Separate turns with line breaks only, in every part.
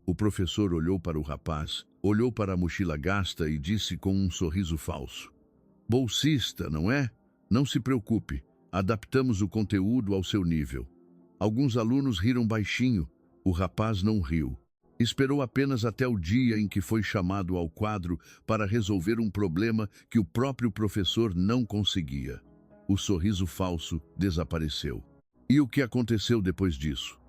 O professor olhou para o rapaz, olhou para a mochila gasta e disse com um sorriso falso: bolsista, não é? Não se preocupe, adaptamos o conteúdo ao seu nível. Alguns alunos riram baixinho, o rapaz não riu. Esperou apenas até o dia em que foi chamado ao quadro para resolver um problema que o próprio professor não conseguia. O sorriso falso desapareceu. E o que aconteceu depois disso?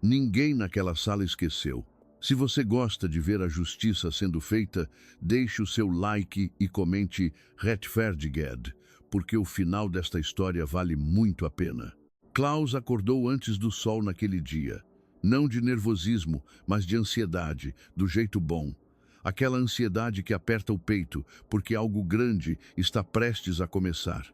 Ninguém naquela sala esqueceu. Se você gosta de ver a justiça sendo feita, deixe o seu like e comente "Rechtfertiged", porque o final desta história vale muito a pena. Klaus acordou antes do sol naquele dia. Não de nervosismo, mas de ansiedade, do jeito bom. Aquela ansiedade que aperta o peito, porque algo grande está prestes a começar.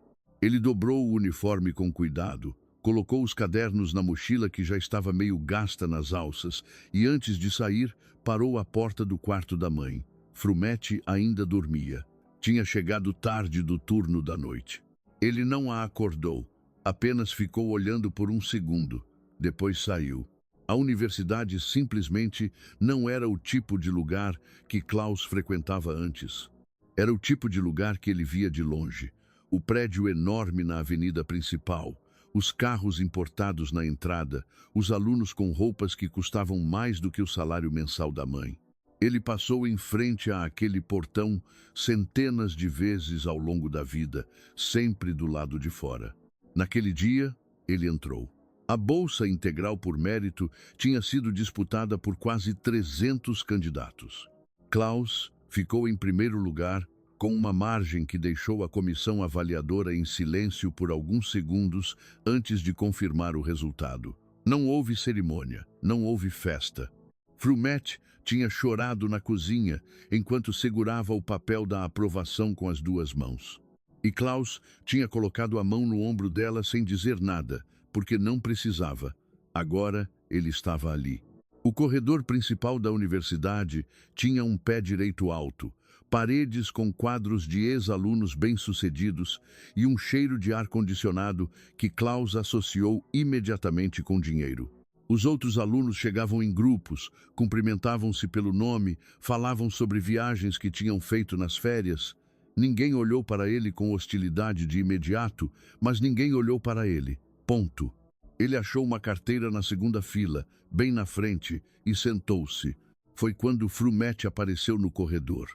Ele dobrou o uniforme com cuidado, colocou os cadernos na mochila que já estava meio gasta nas alças e, antes de sair, parou à porta do quarto da mãe. Frumete ainda dormia. Tinha chegado tarde do turno da noite. Ele não a acordou, apenas ficou olhando por um segundo. Depois saiu. A universidade simplesmente não era o tipo de lugar que Klaus frequentava antes. Era o tipo de lugar que ele via de longe. O prédio enorme na avenida principal, os carros importados na entrada, os alunos com roupas que custavam mais do que o salário mensal da mãe. Ele passou em frente àquele portão centenas de vezes ao longo da vida, sempre do lado de fora. Naquele dia, ele entrou. A bolsa integral por mérito tinha sido disputada por quase 300 candidatos. Klaus ficou em primeiro lugar, com uma margem que deixou a comissão avaliadora em silêncio por alguns segundos antes de confirmar o resultado. Não houve cerimônia, não houve festa. Frumete tinha chorado na cozinha enquanto segurava o papel da aprovação com as duas mãos. E Klaus tinha colocado a mão no ombro dela sem dizer nada, porque não precisava. Agora ele estava ali. O corredor principal da universidade tinha um pé direito alto, paredes com quadros de ex-alunos bem-sucedidos e um cheiro de ar-condicionado que Klaus associou imediatamente com dinheiro. Os outros alunos chegavam em grupos, cumprimentavam-se pelo nome, falavam sobre viagens que tinham feito nas férias. Ninguém olhou para ele com hostilidade de imediato, mas ninguém olhou para ele. Ponto. Ele achou uma carteira na segunda fila, bem na frente, e sentou-se. Foi quando Frumete apareceu no corredor.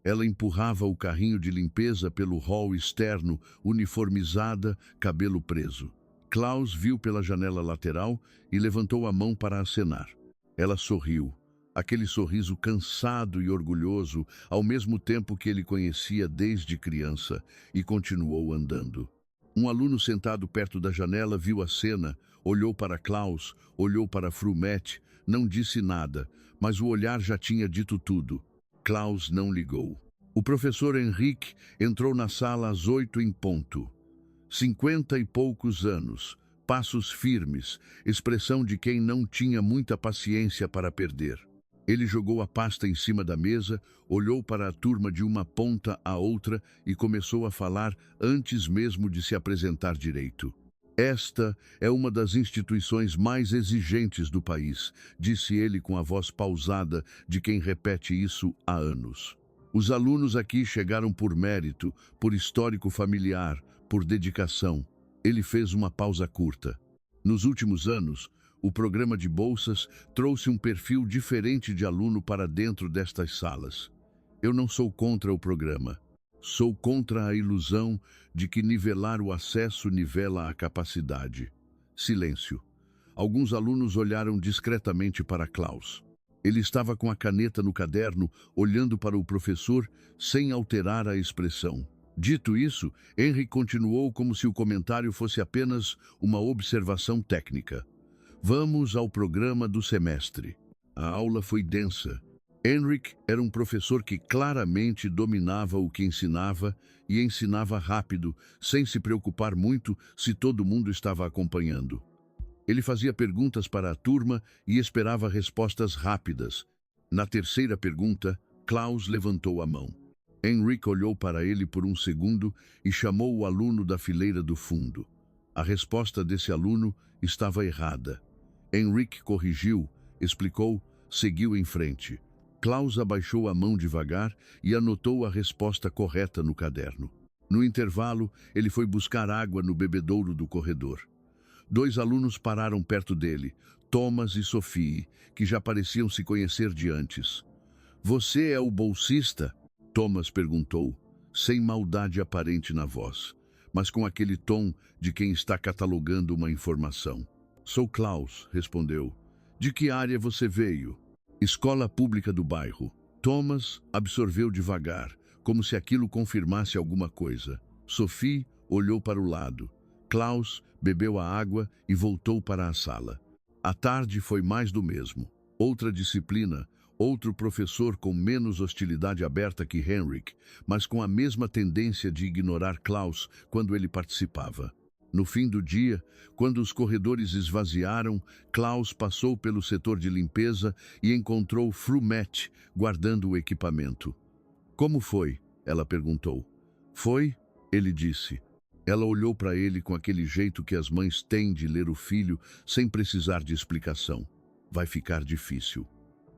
Ela empurrava o carrinho de limpeza pelo hall externo, uniformizada, cabelo preso. Klaus viu pela janela lateral e levantou a mão para acenar. Ela sorriu. Aquele sorriso cansado e orgulhoso, ao mesmo tempo que ele conhecia desde criança, e continuou andando. Um aluno sentado perto da janela viu a cena, olhou para Klaus, olhou para Frumete, não disse nada, mas o olhar já tinha dito tudo. Klaus não ligou. O professor Henrique entrou na sala às 8 em ponto. 50 e poucos anos, passos firmes, expressão de quem não tinha muita paciência para perder. Ele jogou a pasta em cima da mesa, olhou para a turma de uma ponta à outra e começou a falar antes mesmo de se apresentar direito. Esta é uma das instituições mais exigentes do país, disse ele com a voz pausada de quem repete isso há anos. Os alunos aqui chegaram por mérito, por histórico familiar, por dedicação. Ele fez uma pausa curta. Nos últimos anos, o programa de bolsas trouxe um perfil diferente de aluno para dentro destas salas. Eu não sou contra o programa. Sou contra a ilusão de que nivelar o acesso nivela a capacidade. Silêncio. Alguns alunos olharam discretamente para Klaus. Ele estava com a caneta no caderno, olhando para o professor, sem alterar a expressão. Dito isso, Henry continuou como se o comentário fosse apenas uma observação técnica. Vamos ao programa do semestre. A aula foi densa. Henrik era um professor que claramente dominava o que ensinava e ensinava rápido, sem se preocupar muito se todo mundo estava acompanhando. Ele fazia perguntas para a turma e esperava respostas rápidas. Na terceira pergunta, Klaus levantou a mão. Henrik olhou para ele por um segundo e chamou o aluno da fileira do fundo. A resposta desse aluno estava errada. Henrik corrigiu, explicou, seguiu em frente. Klaus abaixou a mão devagar e anotou a resposta correta no caderno. No intervalo, ele foi buscar água no bebedouro do corredor. 2 alunos pararam perto dele, Thomas e Sophie, que já pareciam se conhecer de antes. "Você é o bolsista?" Thomas perguntou, sem maldade aparente na voz, mas com aquele tom de quem está catalogando uma informação. "Sou Klaus", respondeu. "De que área você veio?" "Escola pública do bairro." Thomas absorveu devagar, como se aquilo confirmasse alguma coisa. Sophie olhou para o lado. Klaus bebeu a água e voltou para a sala. A tarde foi mais do mesmo. Outra disciplina, outro professor com menos hostilidade aberta que Henrik, mas com a mesma tendência de ignorar Klaus quando ele participava. No fim do dia, quando os corredores esvaziaram, Klaus passou pelo setor de limpeza e encontrou Frumette guardando o equipamento. "Como foi?" ela perguntou. "Foi?" ele disse. Ela olhou para ele com aquele jeito que as mães têm de ler o filho sem precisar de explicação. "Vai ficar difícil."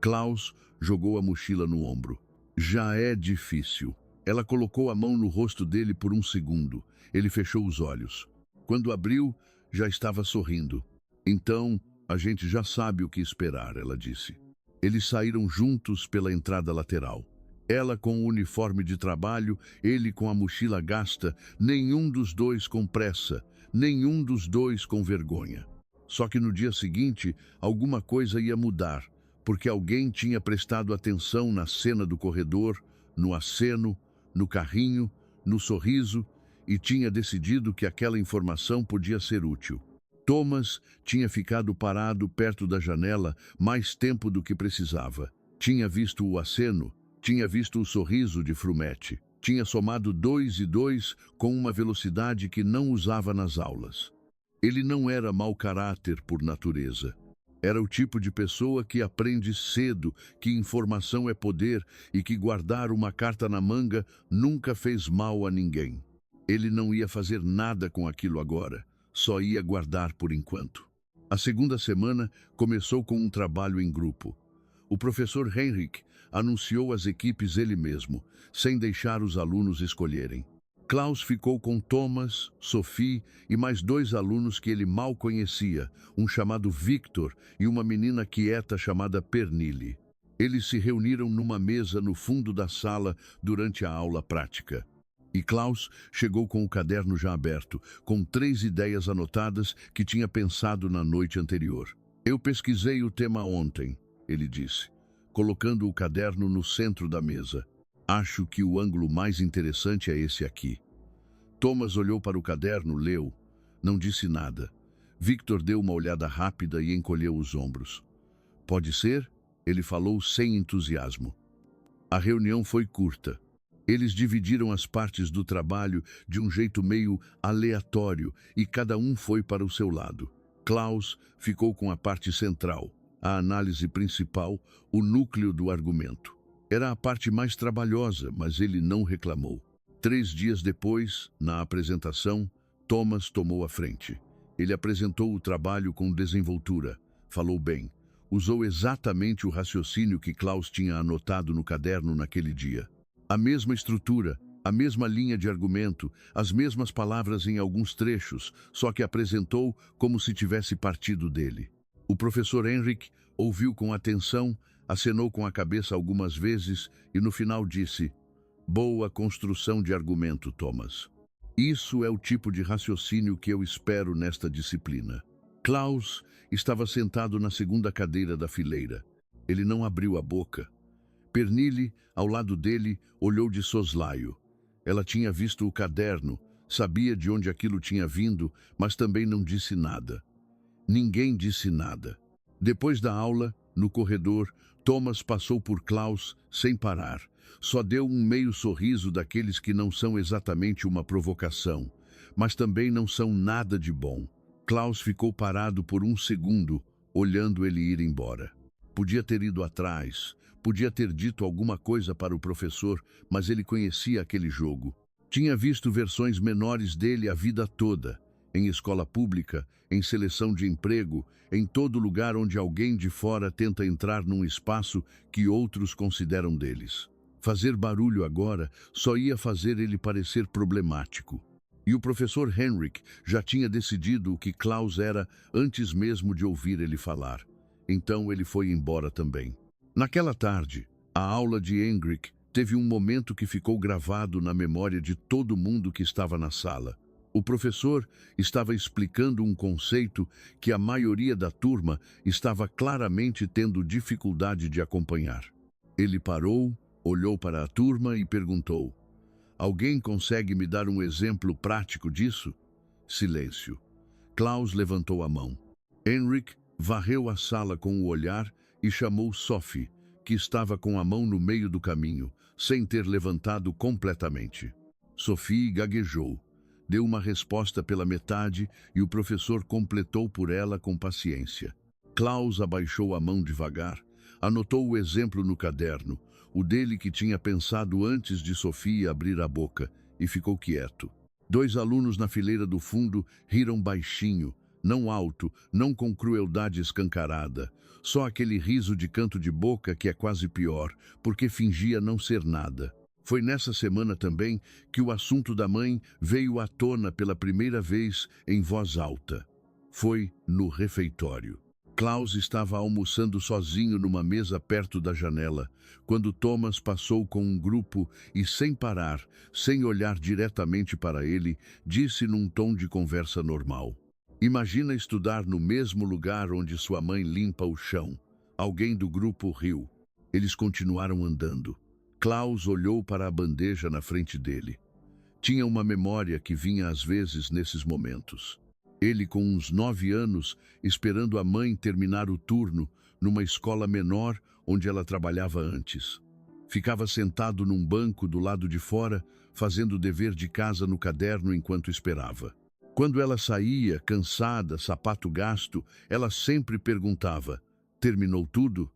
Klaus jogou a mochila no ombro. "Já é difícil." Ela colocou a mão no rosto dele por um segundo. Ele fechou os olhos. Quando abriu, já estava sorrindo. "Então, a gente já sabe o que esperar", ela disse. Eles saíram juntos pela entrada lateral. Ela com o uniforme de trabalho, ele com a mochila gasta, nenhum dos dois com pressa, nenhum dos dois com vergonha. Só que no dia seguinte, alguma coisa ia mudar, porque alguém tinha prestado atenção na cena do corredor, no aceno, no carrinho, no sorriso, e tinha decidido que aquela informação podia ser útil. Thomas tinha ficado parado perto da janela mais tempo do que precisava. Tinha visto o aceno, tinha visto o sorriso de Frumette. Tinha somado 2 e 2 com uma velocidade que não usava nas aulas. Ele não era mau caráter por natureza. Era o tipo de pessoa que aprende cedo que informação é poder e que guardar uma carta na manga nunca fez mal a ninguém. Ele não ia fazer nada com aquilo agora, só ia guardar por enquanto. A segunda semana começou com um trabalho em grupo. O professor Henrik anunciou as equipes ele mesmo, sem deixar os alunos escolherem. Klaus ficou com Thomas, Sophie e mais 2 alunos que ele mal conhecia, um chamado Victor e uma menina quieta chamada Pernille. Eles se reuniram numa mesa no fundo da sala durante a aula prática. E Klaus chegou com o caderno já aberto, com 3 ideias anotadas que tinha pensado na noite anterior. "Eu pesquisei o tema ontem", ele disse, colocando o caderno no centro da mesa. "Acho que o ângulo mais interessante é esse aqui." Thomas olhou para o caderno, leu, não disse nada. Victor deu uma olhada rápida e encolheu os ombros. "Pode ser?" ele falou sem entusiasmo. A reunião foi curta. Eles dividiram as partes do trabalho de um jeito meio aleatório e cada um foi para o seu lado. Klaus ficou com a parte central, a análise principal, o núcleo do argumento. Era a parte mais trabalhosa, mas ele não reclamou. 3 dias depois, na apresentação, Thomas tomou a frente. Ele apresentou o trabalho com desenvoltura, falou bem, usou exatamente o raciocínio que Klaus tinha anotado no caderno naquele dia. A mesma estrutura, a mesma linha de argumento, as mesmas palavras em alguns trechos, só que apresentou como se tivesse partido dele. O professor Henrik ouviu com atenção, acenou com a cabeça algumas vezes e no final disse: "Boa construção de argumento, Thomas. Isso é o tipo de raciocínio que eu espero nesta disciplina." Klaus estava sentado na segunda cadeira da fileira. Ele não abriu a boca. Pernille, ao lado dele, olhou de soslaio. Ela tinha visto o caderno, sabia de onde aquilo tinha vindo, mas também não disse nada. Ninguém disse nada. Depois da aula, no corredor, Thomas passou por Klaus sem parar. Só deu um meio sorriso daqueles que não são exatamente uma provocação, mas também não são nada de bom. Klaus ficou parado por um segundo, olhando ele ir embora. Podia ter ido atrás, podia ter dito alguma coisa para o professor, mas ele conhecia aquele jogo. Tinha visto versões menores dele a vida toda. em escola pública, em seleção de emprego, em todo lugar onde alguém de fora tenta entrar num espaço que outros consideram deles. Fazer barulho agora só ia fazer ele parecer problemático. E o professor Henrik já tinha decidido o que Klaus era antes mesmo de ouvir ele falar. Então ele foi embora também. Naquela tarde, a aula de Henrik teve um momento que ficou gravado na memória de todo mundo que estava na sala. O professor estava explicando um conceito que a maioria da turma estava claramente tendo dificuldade de acompanhar. Ele parou, olhou para a turma e perguntou: "Alguém consegue me dar um exemplo prático disso?" Silêncio. Klaus levantou a mão. Henrik varreu a sala com o olhar e chamou Sophie, que estava com a mão no meio do caminho, sem ter levantado completamente. Sophie gaguejou. Deu uma resposta pela metade e o professor completou por ela com paciência. Klaus abaixou a mão devagar, anotou o exemplo no caderno, o dele que tinha pensado antes de Sophie abrir a boca, e ficou quieto. 2 alunos na fileira do fundo riram baixinho, não alto, não com crueldade escancarada, só aquele riso de canto de boca que é quase pior, porque fingia não ser nada. Foi nessa semana também que o assunto da mãe veio à tona pela primeira vez em voz alta. Foi no refeitório. Klaus estava almoçando sozinho numa mesa perto da janela, quando Thomas passou com um grupo e, sem parar, sem olhar diretamente para ele, disse num tom de conversa normal: "Imagina estudar no mesmo lugar onde sua mãe limpa o chão." Alguém do grupo riu. Eles continuaram andando. Klaus olhou para a bandeja na frente dele. Tinha uma memória que vinha às vezes nesses momentos. Ele, com uns 9 anos, esperando a mãe terminar o turno numa escola menor onde ela trabalhava antes. Ficava sentado num banco do lado de fora, fazendo o dever de casa no caderno enquanto esperava. Quando ela saía, cansada, sapato gasto, ela sempre perguntava: "Terminou tudo?"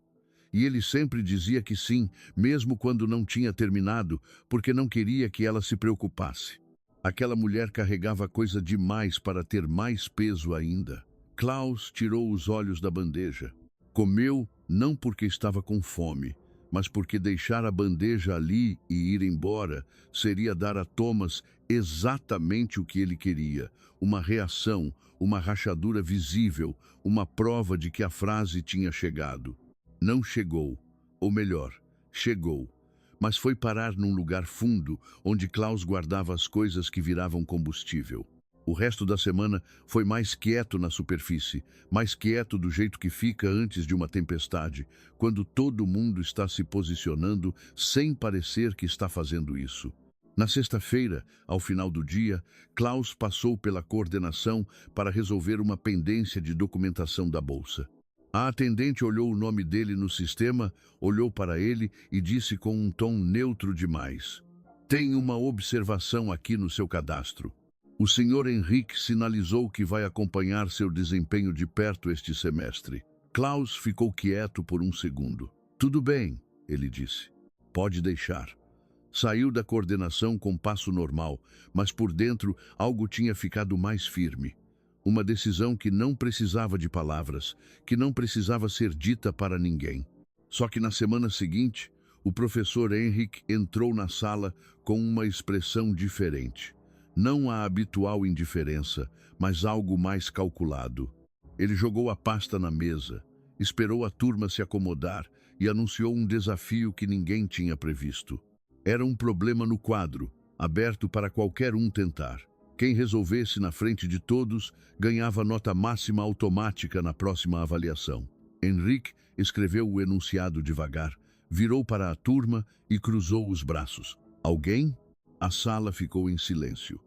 E ele sempre dizia que sim, mesmo quando não tinha terminado, porque não queria que ela se preocupasse. Aquela mulher carregava coisa demais para ter mais peso ainda. Klaus tirou os olhos da bandeja. Comeu não porque estava com fome, mas porque deixar a bandeja ali e ir embora seria dar a Thomas exatamente o que ele queria: uma reação, uma rachadura visível, uma prova de que a frase tinha chegado. Não chegou, ou melhor, chegou, mas foi parar num lugar fundo, onde Klaus guardava as coisas que viravam combustível. O resto da semana foi mais quieto na superfície, mais quieto do jeito que fica antes de uma tempestade, quando todo mundo está se posicionando sem parecer que está fazendo isso. Na sexta-feira, ao final do dia, Klaus passou pela coordenação para resolver uma pendência de documentação da bolsa. A atendente olhou o nome dele no sistema, olhou para ele e disse com um tom neutro demais: "Tem uma observação aqui no seu cadastro. O Sr. Henrik sinalizou que vai acompanhar seu desempenho de perto este semestre." Klaus ficou quieto por um segundo. "Tudo bem," ele disse. "Pode deixar." Saiu da coordenação com passo normal, mas por dentro algo tinha ficado mais firme. Uma decisão que não precisava de palavras, que não precisava ser dita para ninguém. Só que na semana seguinte, o professor Henrik entrou na sala com uma expressão diferente. Não a habitual indiferença, mas algo mais calculado. Ele jogou a pasta na mesa, esperou a turma se acomodar e anunciou um desafio que ninguém tinha previsto. Era um problema no quadro, aberto para qualquer um tentar. Quem resolvesse na frente de todos ganhava nota máxima automática na próxima avaliação. Henrik escreveu o enunciado devagar, virou para a turma e cruzou os braços. "Alguém?" A sala ficou em silêncio.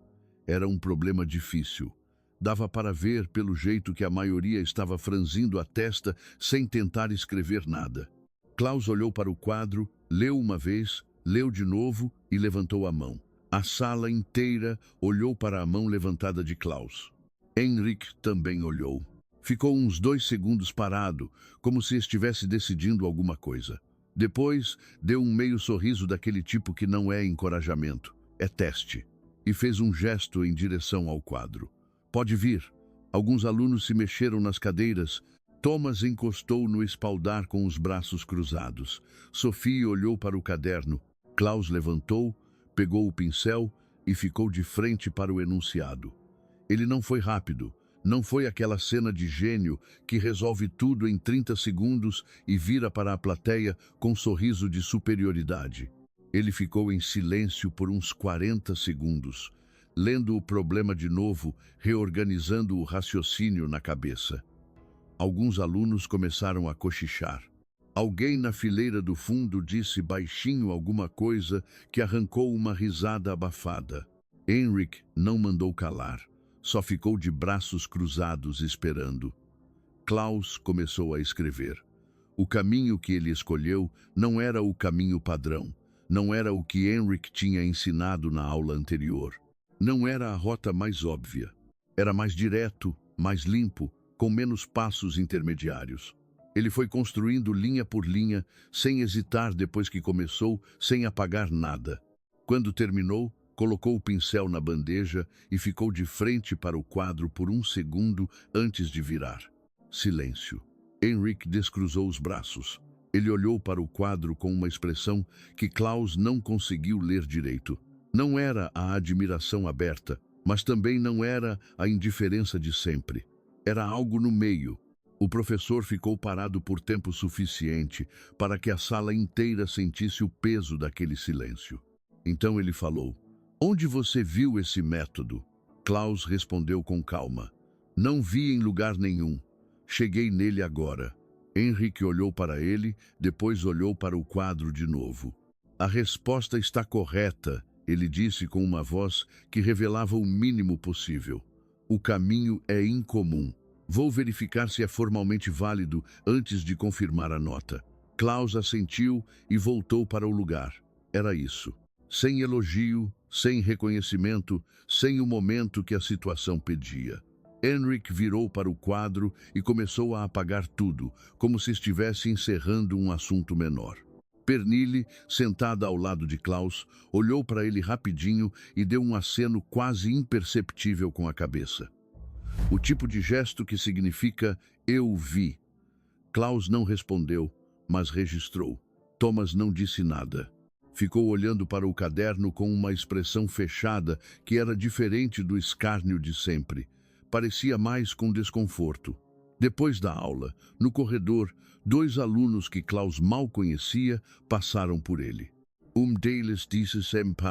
Era um problema difícil. Dava para ver pelo jeito que a maioria estava franzindo a testa sem tentar escrever nada. Klaus olhou para o quadro, leu uma vez, leu de novo e levantou a mão. A sala inteira olhou para a mão levantada de Klaus. Henrik também olhou. Ficou uns 2 segundos parado, como se estivesse decidindo alguma coisa. Depois, deu um meio sorriso daquele tipo que não é encorajamento, é teste, e fez um gesto em direção ao quadro. Pode vir. Alguns alunos se mexeram nas cadeiras. Thomas encostou no espaldar com os braços cruzados. Sophie olhou para o caderno. Klaus levantou, pegou o pincel e ficou de frente para o enunciado. Ele não foi rápido. Não foi aquela cena de gênio que resolve tudo em 30 segundos e vira para a plateia com um sorriso de superioridade. Ele ficou em silêncio por uns 40 segundos, lendo o problema de novo, reorganizando o raciocínio na cabeça. Alguns alunos começaram a cochichar. Alguém na fileira do fundo disse baixinho alguma coisa que arrancou uma risada abafada. Henrik não mandou calar. Só ficou de braços cruzados esperando. Klaus começou a escrever. O caminho que ele escolheu não era o caminho padrão. Não era o que Henrik tinha ensinado na aula anterior. Não era a rota mais óbvia. Era mais direto, mais limpo, com menos passos intermediários. Ele foi construindo linha por linha, sem hesitar depois que começou, sem apagar nada. Quando terminou, colocou o pincel na bandeja e ficou de frente para o quadro por um segundo antes de virar. Silêncio. Henrik descruzou os braços. Ele olhou para o quadro com uma expressão que Klaus não conseguiu ler direito. Não era a admiração aberta, mas também não era a indiferença de sempre. Era algo no meio. O professor ficou parado por tempo suficiente para que a sala inteira sentisse o peso daquele silêncio. Então ele falou: "Onde você viu esse método?" Klaus respondeu com calma: "Não vi em lugar nenhum. Cheguei nele agora." Henrik olhou para ele, depois olhou para o quadro de novo. "A resposta está correta", ele disse com uma voz que revelava o mínimo possível. "O caminho é incomum. Vou verificar se é formalmente válido antes de confirmar a nota." Klaus assentiu e voltou para o lugar. Era isso. Sem elogio, sem reconhecimento, sem o momento que a situação pedia. Henrik virou para o quadro e começou a apagar tudo, como se estivesse encerrando um assunto menor. Pernille, sentada ao lado de Klaus, olhou para ele rapidinho e deu um aceno quase imperceptível com a cabeça. O tipo de gesto que significa "eu vi". Klaus não respondeu, mas registrou. Thomas não disse nada. Ficou olhando para o caderno com uma expressão fechada que era diferente do escárnio de sempre. Parecia mais com desconforto. Depois da aula, no corredor, 2 alunos que Klaus mal conhecia passaram por ele. Deles disse sempre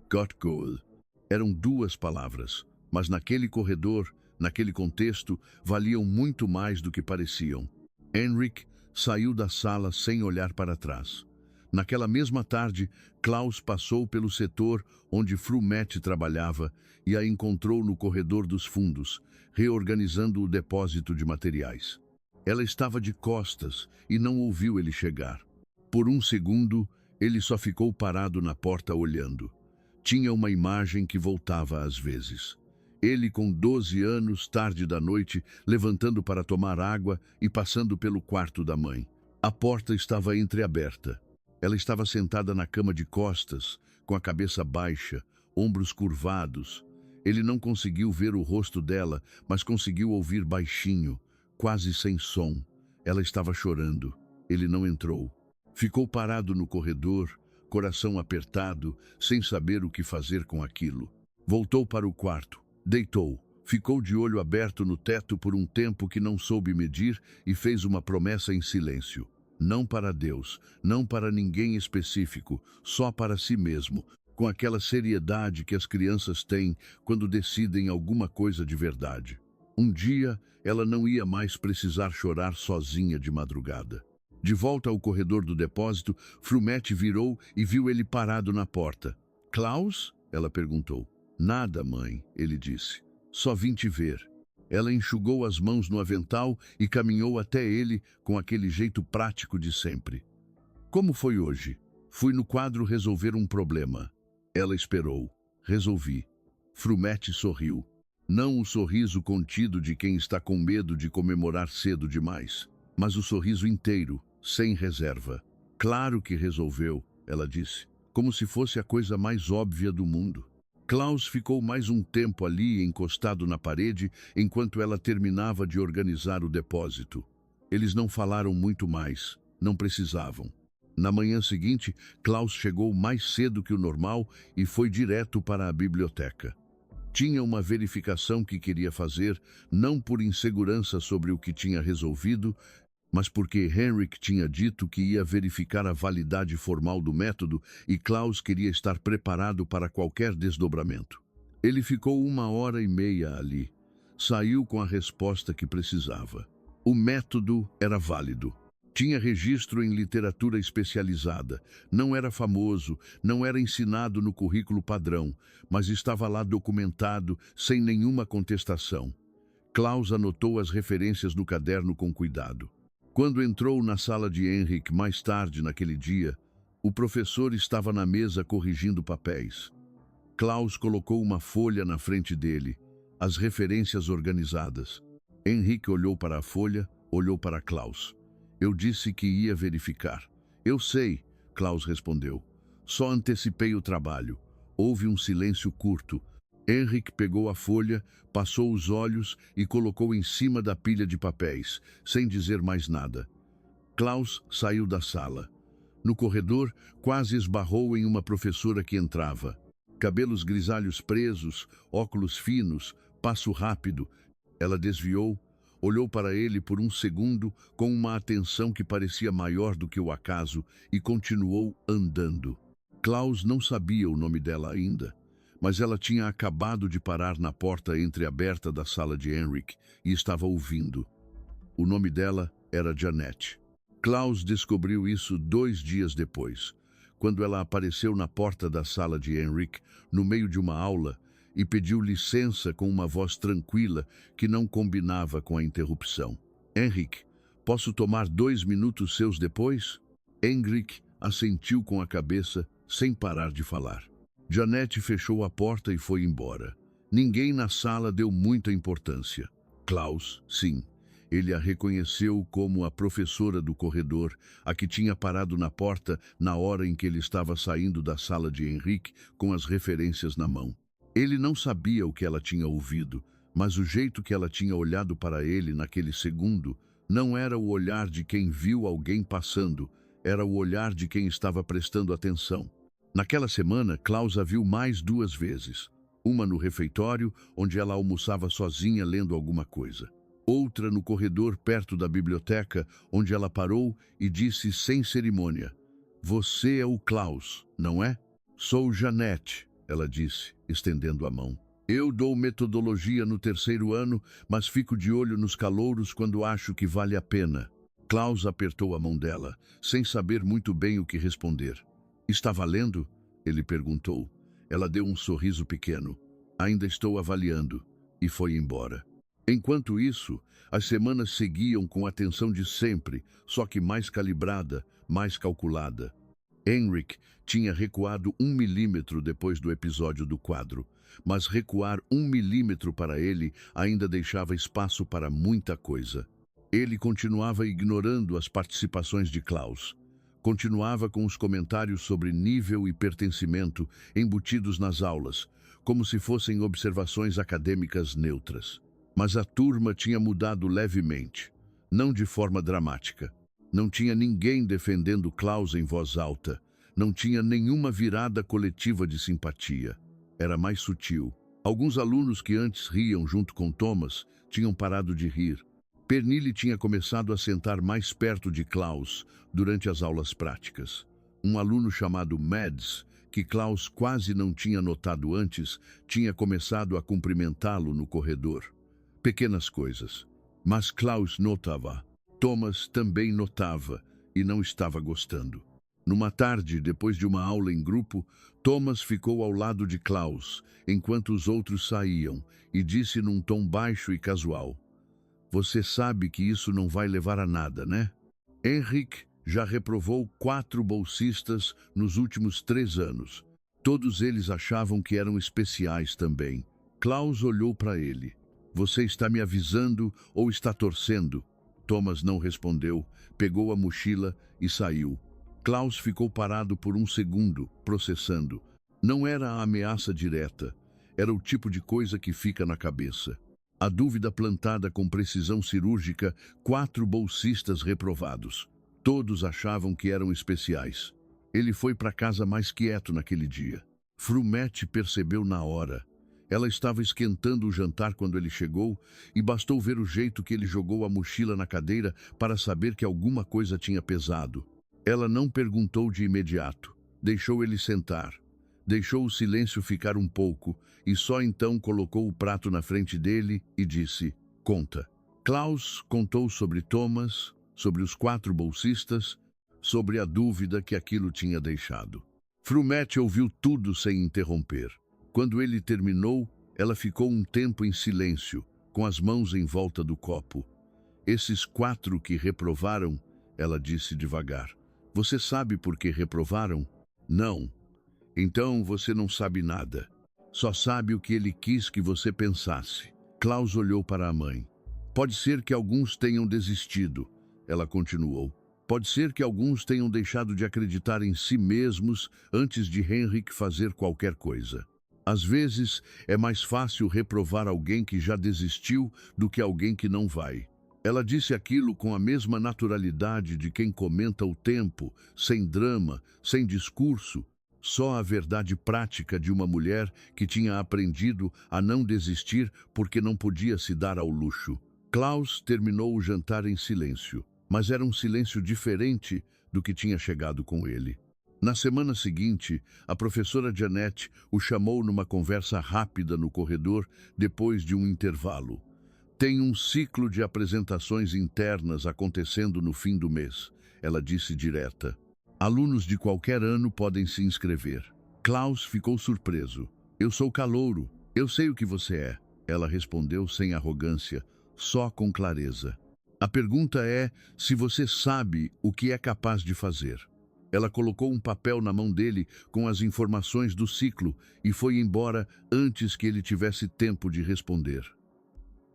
"Gott gut". Eram 2 palavras, mas naquele corredor, naquele contexto, valiam muito mais do que pareciam. Henrik saiu da sala sem olhar para trás. Naquela mesma tarde, Klaus passou pelo setor onde Frumete trabalhava e a encontrou no corredor dos fundos, reorganizando o depósito de materiais. Ela estava de costas e não ouviu ele chegar. Por um segundo, ele só ficou parado na porta olhando. Tinha uma imagem que voltava às vezes. Ele com 12 anos, tarde da noite, levantando para tomar água e passando pelo quarto da mãe. A porta estava entreaberta. Ela estava sentada na cama de costas, com a cabeça baixa, ombros curvados. Ele não conseguiu ver o rosto dela, mas conseguiu ouvir baixinho, quase sem som. Ela estava chorando. Ele não entrou. Ficou parado no corredor, coração apertado, sem saber o que fazer com aquilo. Voltou para o quarto, deitou, ficou de olho aberto no teto por um tempo que não soube medir e fez uma promessa em silêncio. Não para Deus, não para ninguém específico, só para si mesmo, com aquela seriedade que as crianças têm quando decidem alguma coisa de verdade. Um dia, ela não ia mais precisar chorar sozinha de madrugada. De volta ao corredor do depósito, Frumete virou e viu ele parado na porta. "Klaus?" ela perguntou. "Nada, mãe", ele disse. "Só vim te ver." Ela enxugou as mãos no avental e caminhou até ele com aquele jeito prático de sempre. "Como foi hoje?" "Fui no quadro resolver um problema." Ela esperou. "Resolvi." Frumete sorriu. Não o sorriso contido de quem está com medo de comemorar cedo demais, mas o sorriso inteiro, sem reserva. "Claro que resolveu", ela disse, como se fosse a coisa mais óbvia do mundo. Klaus ficou mais um tempo ali, encostado na parede, enquanto ela terminava de organizar o depósito. Eles não falaram muito mais, não precisavam. Na manhã seguinte, Klaus chegou mais cedo que o normal e foi direto para a biblioteca. Tinha uma verificação que queria fazer, não por insegurança sobre o que tinha resolvido, mas porque Henrik tinha dito que ia verificar a validade formal do método e Klaus queria estar preparado para qualquer desdobramento. Ele ficou 1h30 ali. Saiu com a resposta que precisava. O método era válido. Tinha registro em literatura especializada. Não era famoso, não era ensinado no currículo padrão, mas estava lá documentado, sem nenhuma contestação. Klaus anotou as referências no caderno com cuidado. Quando entrou na sala de Henrik mais tarde naquele dia, o professor estava na mesa corrigindo papéis. Klaus colocou uma folha na frente dele, as referências organizadas. Henrik olhou para a folha, olhou para Klaus. Eu disse que ia verificar. Eu sei, Klaus respondeu. Só antecipei o trabalho. Houve um silêncio curto. Henrik pegou a folha, passou os olhos e colocou em cima da pilha de papéis, sem dizer mais nada. Klaus saiu da sala. No corredor, quase esbarrou em uma professora que entrava. Cabelos grisalhos presos, óculos finos, passo rápido. Ela desviou, olhou para ele por um segundo com uma atenção que parecia maior do que o acaso e continuou andando. Klaus não sabia o nome dela ainda, mas ela tinha acabado de parar na porta entreaberta da sala de Henrik e estava ouvindo. O nome dela era Janet. Klaus descobriu isso 2 dias depois, quando ela apareceu na porta da sala de Henrik, no meio de uma aula, e pediu licença com uma voz tranquila que não combinava com a interrupção. Henrik, posso tomar 2 minutos seus depois? Henrik assentiu com a cabeça, sem parar de falar. Janet fechou a porta e foi embora. Ninguém na sala deu muita importância. Klaus, sim. Ele a reconheceu como a professora do corredor, a que tinha parado na porta na hora em que ele estava saindo da sala de Henrik com as referências na mão. Ele não sabia o que ela tinha ouvido, mas o jeito que ela tinha olhado para ele naquele segundo não era o olhar de quem viu alguém passando, era o olhar de quem estava prestando atenção. Naquela semana, Klaus a viu mais 2 vezes. Uma no refeitório, onde ela almoçava sozinha lendo alguma coisa. Outra no corredor perto da biblioteca, onde ela parou e disse sem cerimônia: "Você é o Klaus, não é?" "Sou Janet", ela disse, estendendo a mão. "Eu dou metodologia no 3º ano, mas fico de olho nos calouros quando acho que vale a pena." Klaus apertou a mão dela, sem saber muito bem o que responder. "Está valendo?" ele perguntou. Ela deu um sorriso pequeno. "Ainda estou avaliando." E foi embora. Enquanto isso, as semanas seguiam com a atenção de sempre, só que mais calibrada, mais calculada. Henrik tinha recuado 1 milímetro depois do episódio do quadro, mas recuar 1 milímetro para ele ainda deixava espaço para muita coisa. Ele continuava ignorando as participações de Klaus. Continuava com os comentários sobre nível e pertencimento embutidos nas aulas, como se fossem observações acadêmicas neutras. Mas a turma tinha mudado levemente, não de forma dramática. Não tinha ninguém defendendo Klaus em voz alta, não tinha nenhuma virada coletiva de simpatia. Era mais sutil. Alguns alunos que antes riam junto com Thomas tinham parado de rir. Pernille tinha começado a sentar mais perto de Klaus durante as aulas práticas. Um aluno chamado Mads, que Klaus quase não tinha notado antes, tinha começado a cumprimentá-lo no corredor. Pequenas coisas. Mas Klaus notava. Thomas também notava e não estava gostando. Numa tarde, depois de uma aula em grupo, Thomas ficou ao lado de Klaus, enquanto os outros saíam, e disse num tom baixo e casual: "Você sabe que isso não vai levar a nada, né?" Henrik já reprovou 4 bolsistas nos últimos 3 anos. Todos eles achavam que eram especiais também. Klaus olhou para ele. "Você está me avisando ou está torcendo?" Thomas não respondeu, pegou a mochila e saiu. Klaus ficou parado por um segundo, processando. Não era a ameaça direta, era o tipo de coisa que fica na cabeça. A dúvida plantada com precisão cirúrgica, 4 bolsistas reprovados. Todos achavam que eram especiais. Ele foi para casa mais quieto naquele dia. Frumete percebeu na hora. Ela estava esquentando o jantar quando ele chegou e bastou ver o jeito que ele jogou a mochila na cadeira para saber que alguma coisa tinha pesado. Ela não perguntou de imediato. Deixou ele sentar. Deixou o silêncio ficar um pouco e só então colocou o prato na frente dele e disse: "Conta." Klaus contou sobre Thomas, sobre os 4 bolsistas, sobre a dúvida que aquilo tinha deixado. Frumete ouviu tudo sem interromper. Quando ele terminou, ela ficou um tempo em silêncio, com as mãos em volta do copo. "Esses 4 que reprovaram," ela disse devagar. "Você sabe por que reprovaram?" "Não." "Então você não sabe nada. Só sabe o que ele quis que você pensasse." Klaus olhou para a mãe. "Pode ser que alguns tenham desistido," ela continuou. "Pode ser que alguns tenham deixado de acreditar em si mesmos antes de Henrik fazer qualquer coisa. Às vezes, é mais fácil reprovar alguém que já desistiu do que alguém que não vai." Ela disse aquilo com a mesma naturalidade de quem comenta o tempo, sem drama, sem discurso, só a verdade prática de uma mulher que tinha aprendido a não desistir porque não podia se dar ao luxo. Klaus terminou o jantar em silêncio, mas era um silêncio diferente do que tinha chegado com ele. Na semana seguinte, a professora Janet o chamou numa conversa rápida no corredor depois de um intervalo. "Tem um ciclo de apresentações internas acontecendo no fim do mês," ela disse direta. "Alunos de qualquer ano podem se inscrever." Klaus ficou surpreso. "Eu sou calouro. Eu sei o que você é," ela respondeu sem arrogância, só com clareza. "A pergunta é se você sabe o que é capaz de fazer." Ela colocou um papel na mão dele com as informações do ciclo e foi embora antes que ele tivesse tempo de responder.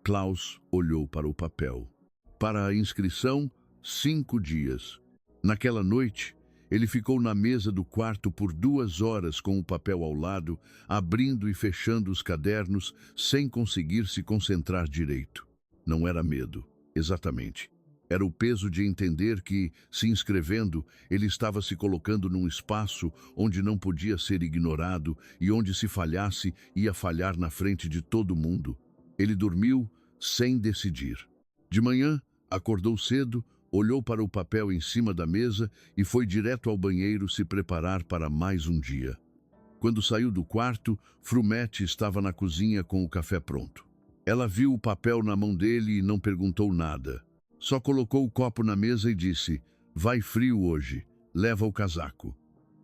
Klaus olhou para o papel. Para a inscrição, 5 dias. Naquela noite, ele ficou na mesa do quarto por 2 horas com o papel ao lado, abrindo e fechando os cadernos sem conseguir se concentrar direito. Não era medo, exatamente. Era o peso de entender que, se inscrevendo, ele estava se colocando num espaço onde não podia ser ignorado e onde, se falhasse, ia falhar na frente de todo mundo. Ele dormiu sem decidir. De manhã, acordou cedo, olhou para o papel em cima da mesa e foi direto ao banheiro se preparar para mais um dia. Quando saiu do quarto, Frumete estava na cozinha com o café pronto. Ela viu o papel na mão dele e não perguntou nada. Só colocou o copo na mesa e disse: "Vai frio hoje, leva o casaco."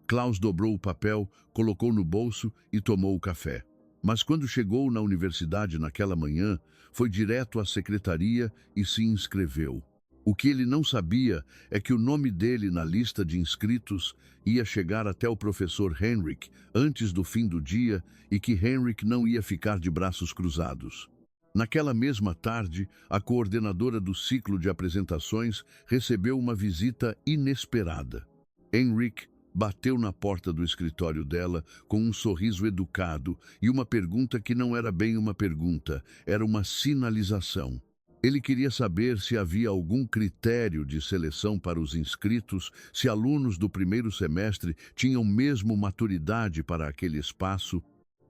Klaus dobrou o papel, colocou no bolso e tomou o café. Mas quando chegou na universidade naquela manhã, foi direto à secretaria e se inscreveu. O que ele não sabia é que o nome dele na lista de inscritos ia chegar até o professor Henrik antes do fim do dia e que Henrik não ia ficar de braços cruzados. Naquela mesma tarde, a coordenadora do ciclo de apresentações recebeu uma visita inesperada. Henrik bateu na porta do escritório dela com um sorriso educado e uma pergunta que não era bem uma pergunta, era uma sinalização. Ele queria saber se havia algum critério de seleção para os inscritos, se alunos do primeiro semestre tinham mesmo maturidade para aquele espaço,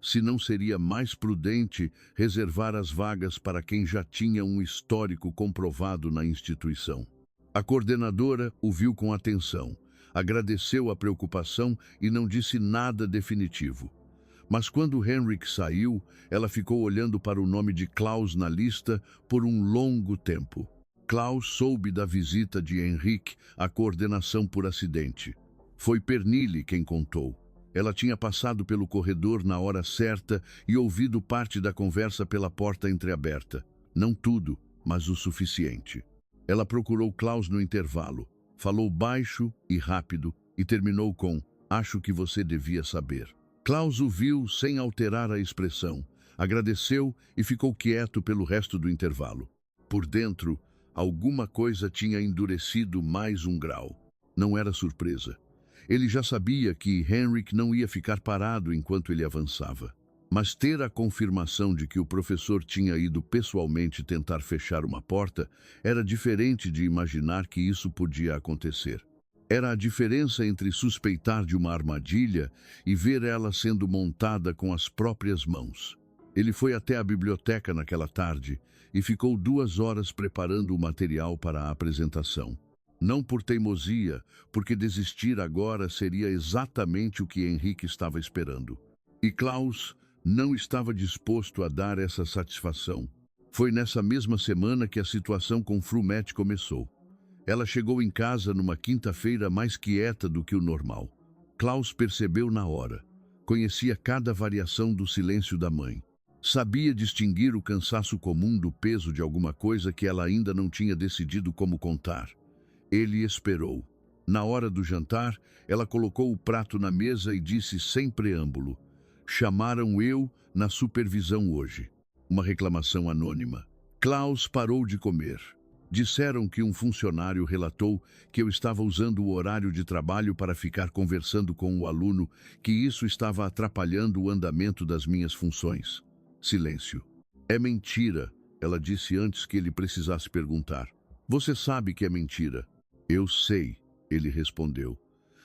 se não seria mais prudente reservar as vagas para quem já tinha um histórico comprovado na instituição. A coordenadora o viu com atenção, agradeceu a preocupação e não disse nada definitivo. Mas quando Henrik saiu, ela ficou olhando para o nome de Klaus na lista por um longo tempo. Klaus soube da visita de Henrik à coordenação por acidente. Foi Pernille quem contou. Ela tinha passado pelo corredor na hora certa e ouvido parte da conversa pela porta entreaberta. Não tudo, mas o suficiente. Ela procurou Klaus no intervalo. Falou baixo e rápido e terminou com: "Acho que você devia saber." Klaus o viu sem alterar a expressão, agradeceu e ficou quieto pelo resto do intervalo. Por dentro, alguma coisa tinha endurecido mais um grau. Não era surpresa. Ele já sabia que Henrik não ia ficar parado enquanto ele avançava. Mas ter a confirmação de que o professor tinha ido pessoalmente tentar fechar uma porta era diferente de imaginar que isso podia acontecer. Era a diferença entre suspeitar de uma armadilha e ver ela sendo montada com as próprias mãos. Ele foi até a biblioteca naquela tarde e ficou 2 horas preparando o material para a apresentação. Não por teimosia, porque desistir agora seria exatamente o que Henrik estava esperando. E Klaus não estava disposto a dar essa satisfação. Foi nessa mesma semana que a situação com Frumet começou. Ela chegou em casa numa quinta-feira mais quieta do que o normal. Klaus percebeu na hora. Conhecia cada variação do silêncio da mãe. Sabia distinguir o cansaço comum do peso de alguma coisa que ela ainda não tinha decidido como contar. Ele esperou. Na hora do jantar, ela colocou o prato na mesa e disse sem preâmbulo: "Chamaram eu na supervisão hoje." Uma reclamação anônima. Klaus parou de comer. Disseram que um funcionário relatou que eu estava usando o horário de trabalho para ficar conversando com o aluno, que isso estava atrapalhando o andamento das minhas funções. Silêncio. "É mentira", ela disse antes que ele precisasse perguntar. "Você sabe que é mentira." "Eu sei", ele respondeu.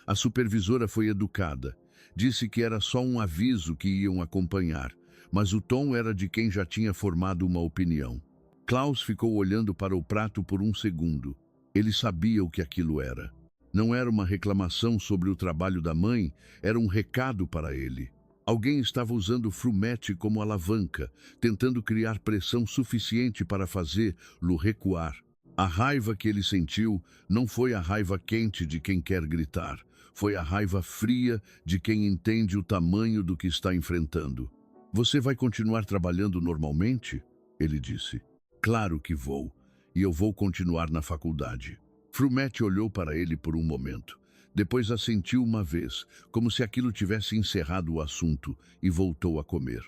A supervisora foi educada. Disse que era só um aviso que iam acompanhar, mas o tom era de quem já tinha formado uma opinião. Klaus ficou olhando para o prato por um segundo. Ele sabia o que aquilo era. Não era uma reclamação sobre o trabalho da mãe, era um recado para ele. Alguém estava usando Frumet como alavanca, tentando criar pressão suficiente para fazê-lo recuar. A raiva que ele sentiu não foi a raiva quente de quem quer gritar, foi a raiva fria de quem entende o tamanho do que está enfrentando. "Você vai continuar trabalhando normalmente?" ele disse. "Claro que vou, e eu vou continuar na faculdade." Frumet olhou para ele por um momento. Depois assentiu uma vez, como se aquilo tivesse encerrado o assunto, e voltou a comer.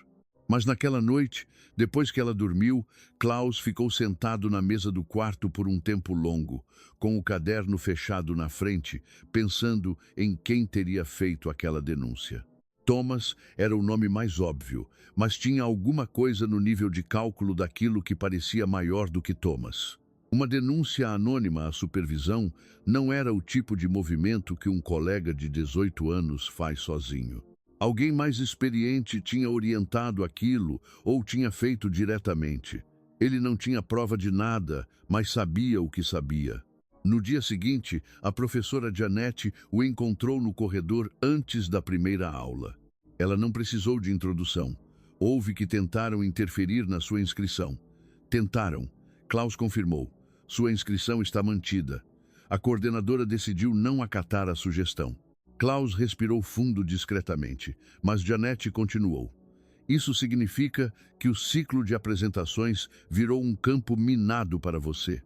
Mas naquela noite, depois que ela dormiu, Klaus ficou sentado na mesa do quarto por um tempo longo, com o caderno fechado na frente, pensando em quem teria feito aquela denúncia. Thomas era o nome mais óbvio, mas tinha alguma coisa no nível de cálculo daquilo que parecia maior do que Thomas. Uma denúncia anônima à supervisão não era o tipo de movimento que um colega de 18 anos faz sozinho. Alguém mais experiente tinha orientado aquilo ou tinha feito diretamente. Ele não tinha prova de nada, mas sabia o que sabia. No dia seguinte, a professora Janete o encontrou no corredor antes da primeira aula. Ela não precisou de introdução. Houve que tentaram interferir na sua inscrição. Tentaram. Klaus confirmou. Sua inscrição está mantida. A coordenadora decidiu não acatar a sugestão. Klaus respirou fundo discretamente, mas Janete continuou. Isso significa que o ciclo de apresentações virou um campo minado para você.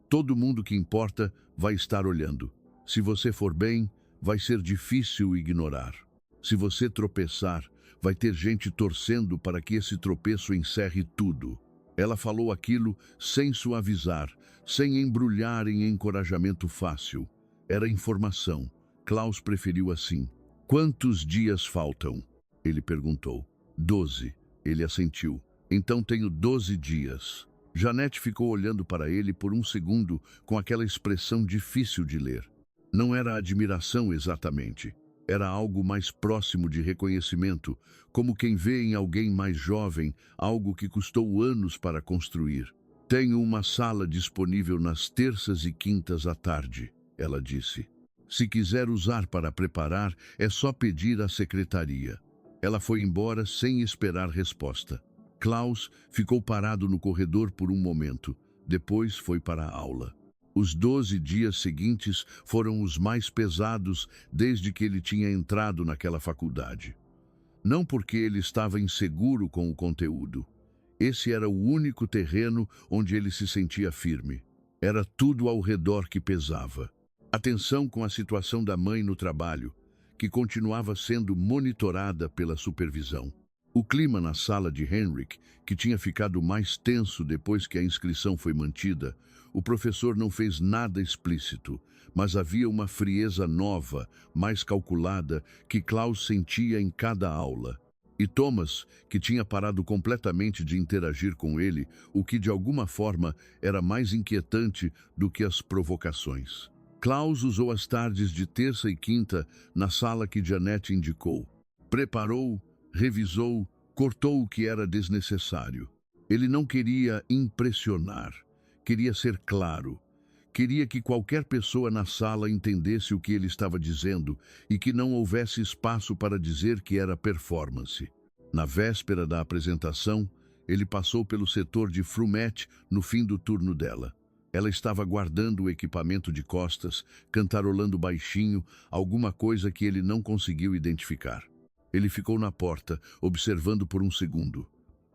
Todo mundo que importa vai estar olhando. Se você for bem, vai ser difícil ignorar. Se você tropeçar, vai ter gente torcendo para que esse tropeço encerre tudo. Ela falou aquilo sem suavizar, sem embrulhar em encorajamento fácil. Era informação. Klaus preferiu assim. "Quantos dias faltam?" ele perguntou. 12. Ele assentiu. "Então tenho 12 dias. Janete ficou olhando para ele por um segundo com aquela expressão difícil de ler. Não era admiração exatamente. Era algo mais próximo de reconhecimento, como quem vê em alguém mais jovem algo que custou anos para construir. "Tenho uma sala disponível nas terças e quintas à tarde", ela disse. "Se quiser usar para preparar, é só pedir à secretaria." Ela foi embora sem esperar resposta. Klaus ficou parado no corredor por um momento. Depois foi para a aula. Os 12 dias seguintes foram os mais pesados desde que ele tinha entrado naquela faculdade. Não porque ele estava inseguro com o conteúdo. Esse era o único terreno onde ele se sentia firme. Era tudo ao redor que pesava. A tensão com a situação da mãe no trabalho, que continuava sendo monitorada pela supervisão. O clima na sala de Henrik, que tinha ficado mais tenso depois que a inscrição foi mantida, o professor não fez nada explícito, mas havia uma frieza nova, mais calculada, que Klaus sentia em cada aula. E Thomas, que tinha parado completamente de interagir com ele, o que de alguma forma era mais inquietante do que as provocações. Klaus usou as tardes de terça e quinta na sala que Jeanette indicou. Preparou, revisou, cortou o que era desnecessário. Ele não queria impressionar, queria ser claro. Queria que qualquer pessoa na sala entendesse o que ele estava dizendo e que não houvesse espaço para dizer que era performance. Na véspera da apresentação, ele passou pelo setor de Frumette no fim do turno dela. Ela estava guardando o equipamento de costas, cantarolando baixinho alguma coisa que ele não conseguiu identificar. Ele ficou na porta, observando por um segundo.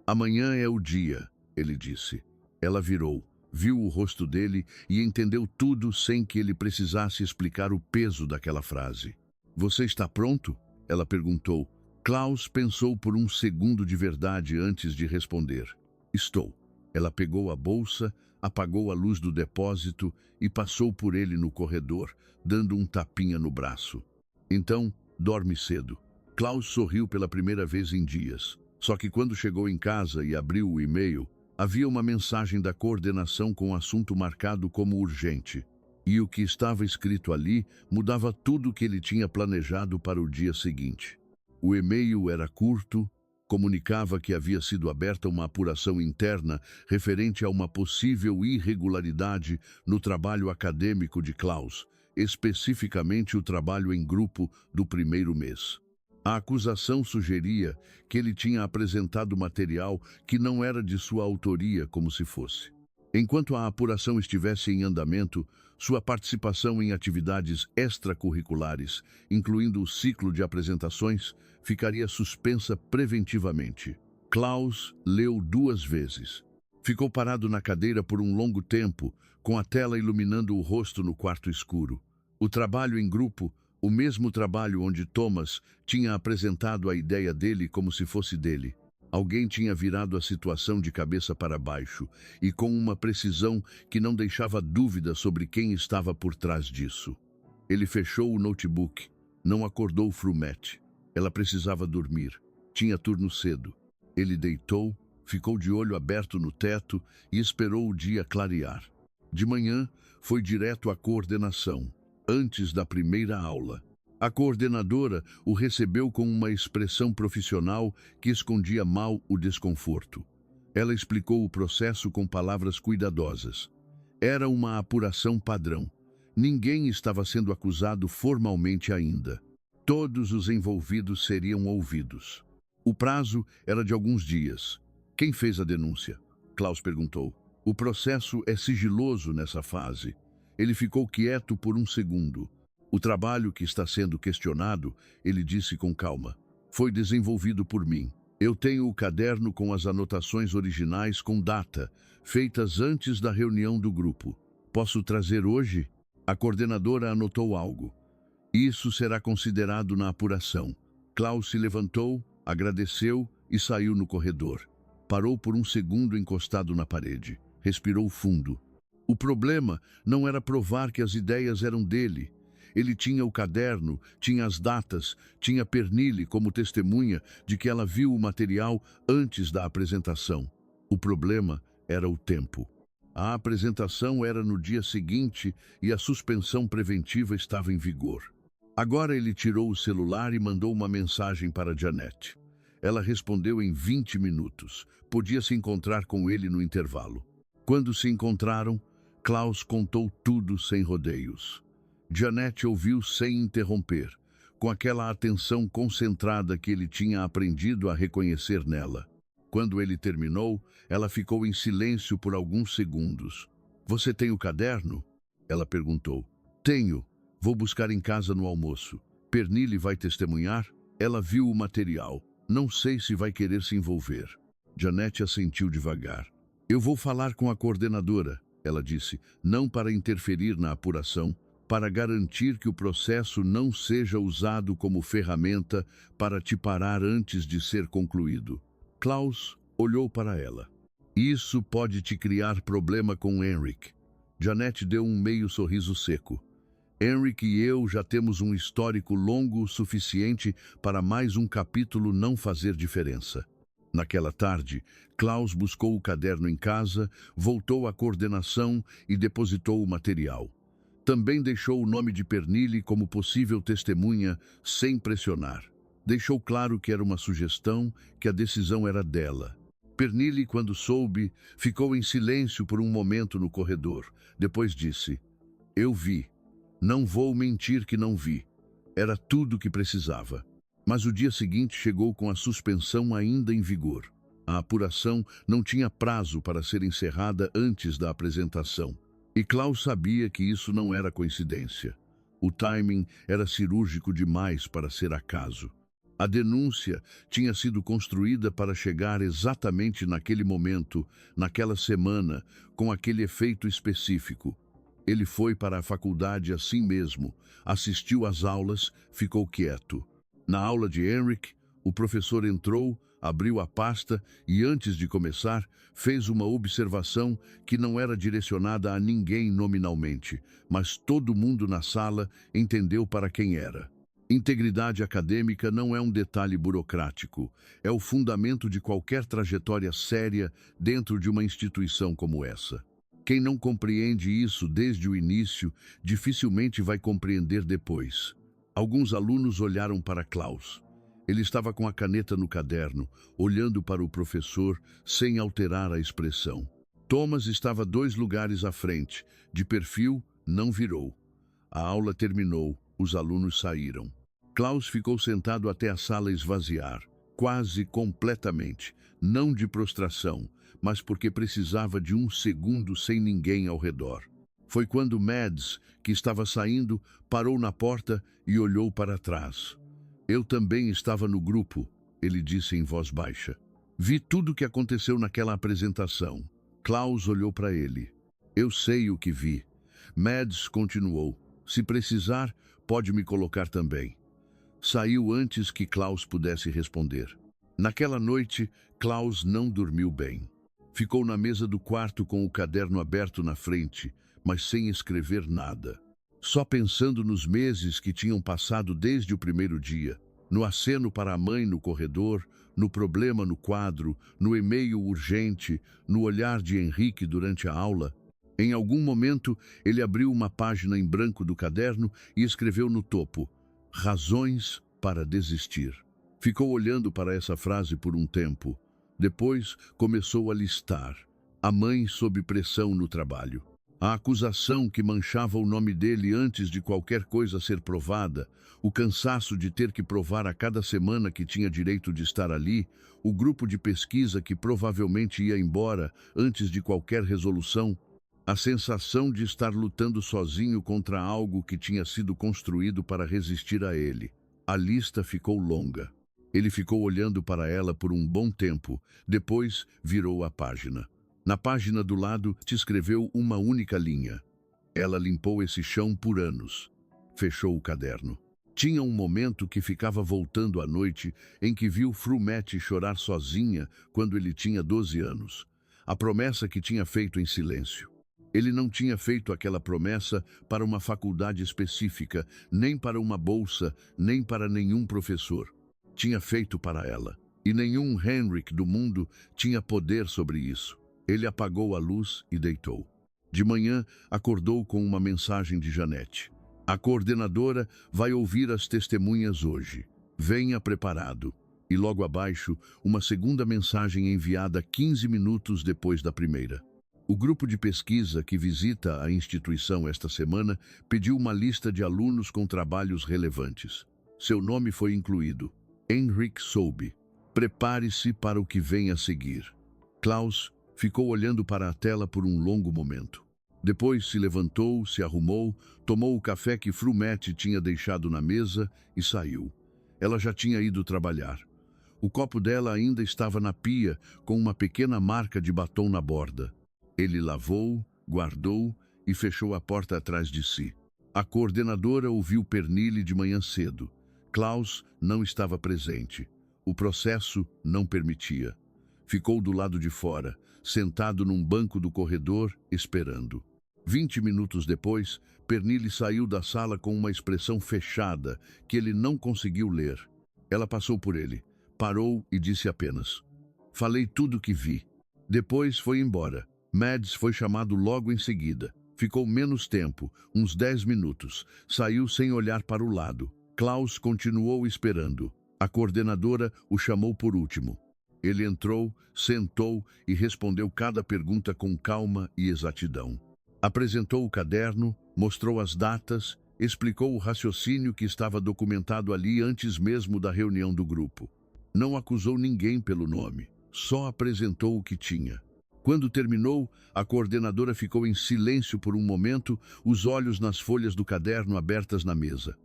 "Amanhã é o dia", ele disse. Ela virou. Viu o rosto dele e entendeu tudo sem que ele precisasse explicar o peso daquela frase. "Você está pronto?" ela perguntou. Klaus pensou por um segundo de verdade antes de responder. "Estou." Ela pegou a bolsa, apagou a luz do depósito e passou por ele no corredor, dando um tapinha no braço. "Então, dorme cedo." Klaus sorriu pela primeira vez em dias. Só que quando chegou em casa e abriu o e-mail, havia uma mensagem da coordenação com o assunto marcado como urgente. E o que estava escrito ali mudava tudo o que ele tinha planejado para o dia seguinte. O e-mail era curto, comunicava que havia sido aberta uma apuração interna referente a uma possível irregularidade no trabalho acadêmico de Klaus, especificamente o trabalho em grupo do primeiro mês. A acusação sugeria que ele tinha apresentado material que não era de sua autoria, como se fosse. Enquanto a apuração estivesse em andamento, sua participação em atividades extracurriculares, incluindo o ciclo de apresentações, ficaria suspensa preventivamente. Klaus leu 2 vezes. Ficou parado na cadeira por um longo tempo, com a tela iluminando o rosto no quarto escuro. O trabalho em grupo, o mesmo trabalho onde Thomas tinha apresentado a ideia dele como se fosse dele. Alguém tinha virado a situação de cabeça para baixo e com uma precisão que não deixava dúvida sobre quem estava por trás disso. Ele fechou o notebook. Não acordou Frumette. Ela precisava dormir. Tinha turno cedo. Ele deitou, ficou de olho aberto no teto e esperou o dia clarear. De manhã, foi direto à coordenação, antes da primeira aula. A coordenadora o recebeu com uma expressão profissional que escondia mal o desconforto. Ela explicou o processo com palavras cuidadosas. Era uma apuração padrão. Ninguém estava sendo acusado formalmente ainda. Todos os envolvidos seriam ouvidos. O prazo era de alguns dias. Quem fez a denúncia? Klaus perguntou. O processo é sigiloso nessa fase. Ele ficou quieto por um segundo. O trabalho que está sendo questionado, ele disse com calma, foi desenvolvido por mim. Eu tenho o caderno com as anotações originais com data, feitas antes da reunião do grupo. Posso trazer hoje? A coordenadora anotou algo. Isso será considerado na apuração. Klaus se levantou, agradeceu e saiu no corredor. Parou por um segundo encostado na parede. Respirou fundo. O problema não era provar que as ideias eram dele. Ele tinha o caderno, tinha as datas, tinha Pernille como testemunha de que ela viu o material antes da apresentação. O problema era o tempo. A apresentação era no dia seguinte e a suspensão preventiva estava em vigor. Agora ele tirou o celular e mandou uma mensagem para Jeanette. Ela respondeu em 20 minutos. Podia se encontrar com ele no intervalo. Quando se encontraram, Klaus contou tudo sem rodeios. Jeanette ouviu sem interromper, com aquela atenção concentrada que ele tinha aprendido a reconhecer nela. Quando ele terminou, ela ficou em silêncio por alguns segundos. Você tem o caderno? Ela perguntou. Tenho. Vou buscar em casa no almoço. Pernille vai testemunhar? Ela viu o material. Não sei se vai querer se envolver. Jeanette assentiu devagar. Eu vou falar com a coordenadora, ela disse, não para interferir na apuração, para garantir que o processo não seja usado como ferramenta para te parar antes de ser concluído. Klaus olhou para ela. Isso pode te criar problema com Henrik. Janet deu um meio sorriso seco. Henrik e eu já temos um histórico longo o suficiente para mais um capítulo não fazer diferença. Naquela tarde, Klaus buscou o caderno em casa, voltou à coordenação e depositou o material. Também deixou o nome de Pernille como possível testemunha, sem pressionar. Deixou claro que era uma sugestão, que a decisão era dela. Pernille, quando soube, ficou em silêncio por um momento no corredor. Depois disse: "Eu vi. Não vou mentir que não vi. Era tudo o que precisava." Mas o dia seguinte chegou com a suspensão ainda em vigor. A apuração não tinha prazo para ser encerrada antes da apresentação. E Klaus sabia que isso não era coincidência. O timing era cirúrgico demais para ser acaso. A denúncia tinha sido construída para chegar exatamente naquele momento, naquela semana, com aquele efeito específico. Ele foi para a faculdade assim mesmo, assistiu às aulas, ficou quieto. Na aula de Henrik, o professor entrou, abriu a pasta e, antes de começar, fez uma observação que não era direcionada a ninguém nominalmente, mas todo mundo na sala entendeu para quem era. Integridade acadêmica não é um detalhe burocrático, é o fundamento de qualquer trajetória séria dentro de uma instituição como essa. Quem não compreende isso desde o início, dificilmente vai compreender depois. Alguns alunos olharam para Klaus. Ele estava com a caneta no caderno, olhando para o professor, sem alterar a expressão. Thomas estava 2 lugares à frente. De perfil, não virou. A aula terminou, os alunos saíram. Klaus ficou sentado até a sala esvaziar, quase completamente, não de prostração, mas porque precisava de um segundo sem ninguém ao redor. Foi quando Mads, que estava saindo, parou na porta e olhou para trás. "Eu também estava no grupo", ele disse em voz baixa. "Vi tudo o que aconteceu naquela apresentação." Klaus olhou para ele. "Eu sei o que vi." Mads continuou. "Se precisar, pode me colocar também." Saiu antes que Klaus pudesse responder. Naquela noite, Klaus não dormiu bem. Ficou na mesa do quarto com o caderno aberto na frente, mas sem escrever nada. Só pensando nos meses que tinham passado desde o primeiro dia, no aceno para a mãe no corredor, no problema no quadro, no e-mail urgente, no olhar de Henrique durante a aula. Em algum momento, ele abriu uma página em branco do caderno e escreveu no topo: "Razões para desistir." Ficou olhando para essa frase por um tempo. Depois, começou a listar: a mãe sob pressão no trabalho, a acusação que manchava o nome dele antes de qualquer coisa ser provada, o cansaço de ter que provar a cada semana que tinha direito de estar ali, o grupo de pesquisa que provavelmente ia embora antes de qualquer resolução, a sensação de estar lutando sozinho contra algo que tinha sido construído para resistir a ele. A lista ficou longa. Ele ficou olhando para ela por um bom tempo, depois virou a página. Na página do lado, te escreveu uma única linha: "Ela limpou esse chão por anos." Fechou o caderno. Tinha um momento que ficava voltando à noite em que viu Frumete chorar sozinha quando ele tinha 12 anos. A promessa que tinha feito em silêncio. Ele não tinha feito aquela promessa para uma faculdade específica, nem para uma bolsa, nem para nenhum professor. Tinha feito para ela. E nenhum Henrik do mundo tinha poder sobre isso. Ele apagou a luz e deitou. De manhã, acordou com uma mensagem de Janet: "A coordenadora vai ouvir as testemunhas hoje. Venha preparado." E logo abaixo, uma segunda mensagem enviada 15 minutos depois da primeira. O grupo de pesquisa que visita a instituição esta semana pediu uma lista de alunos com trabalhos relevantes. Seu nome foi incluído: Henrik soube. Prepare-se para o que vem a seguir. Klaus ficou olhando para a tela por um longo momento. Depois se levantou, se arrumou, tomou o café que Frumete tinha deixado na mesa e saiu. Ela já tinha ido trabalhar. O copo dela ainda estava na pia, com uma pequena marca de batom na borda. Ele lavou, guardou e fechou a porta atrás de si. A coordenadora ouviu Pernille de manhã cedo. Klaus não estava presente. O processo não permitia. Ficou do lado de fora, sentado num banco do corredor, esperando. 20 minutos depois, Pernille saiu da sala com uma expressão fechada que ele não conseguiu ler. Ela passou por ele, parou e disse apenas: "Falei tudo o que vi." Depois foi embora. Mads foi chamado logo em seguida. Ficou menos tempo, uns 10 minutos. Saiu sem olhar para o lado. Klaus continuou esperando. A coordenadora o chamou por último. Ele entrou, sentou e respondeu cada pergunta com calma e exatidão. Apresentou o caderno, mostrou as datas, explicou o raciocínio que estava documentado ali antes mesmo da reunião do grupo. Não acusou ninguém pelo nome, só apresentou o que tinha. Quando terminou, a coordenadora ficou em silêncio por um momento, os olhos nas folhas do caderno abertas na mesa.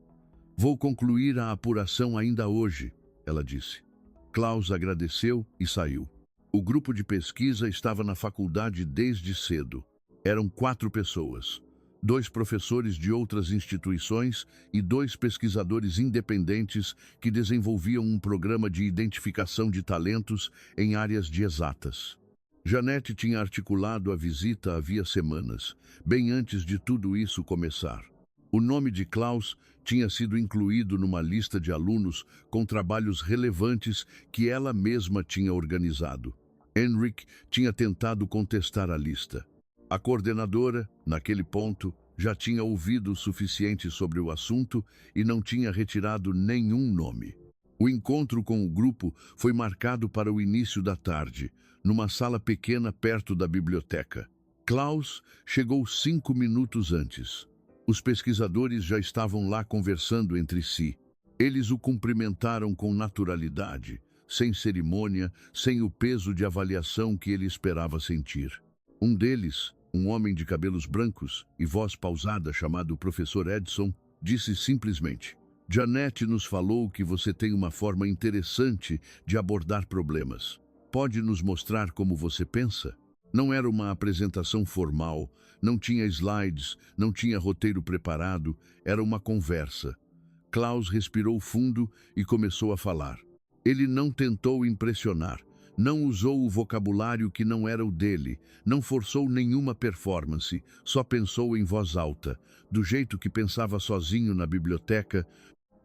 "Vou concluir a apuração ainda hoje", ela disse. Klaus agradeceu e saiu. O grupo de pesquisa estava na faculdade desde cedo. Eram 4 pessoas. 2 professores de outras instituições e 2 pesquisadores independentes que desenvolviam um programa de identificação de talentos em áreas de exatas. Janete tinha articulado a visita havia semanas, bem antes de tudo isso começar. O nome de Klaus tinha sido incluído numa lista de alunos com trabalhos relevantes que ela mesma tinha organizado. Henrik tinha tentado contestar a lista. A coordenadora, naquele ponto, já tinha ouvido o suficiente sobre o assunto e não tinha retirado nenhum nome. O encontro com o grupo foi marcado para o início da tarde, numa sala pequena perto da biblioteca. Klaus chegou 5 minutos antes. Os pesquisadores já estavam lá conversando entre si. Eles o cumprimentaram com naturalidade, sem cerimônia, sem o peso de avaliação que ele esperava sentir. Um deles, um homem de cabelos brancos e voz pausada chamado Professor Edson, disse simplesmente: "Janete nos falou que você tem uma forma interessante de abordar problemas. Pode nos mostrar como você pensa?" Não era uma apresentação formal, não tinha slides, não tinha roteiro preparado, era uma conversa. Klaus respirou fundo e começou a falar. Ele não tentou impressionar, não usou o vocabulário que não era o dele, não forçou nenhuma performance, só pensou em voz alta, do jeito que pensava sozinho na biblioteca,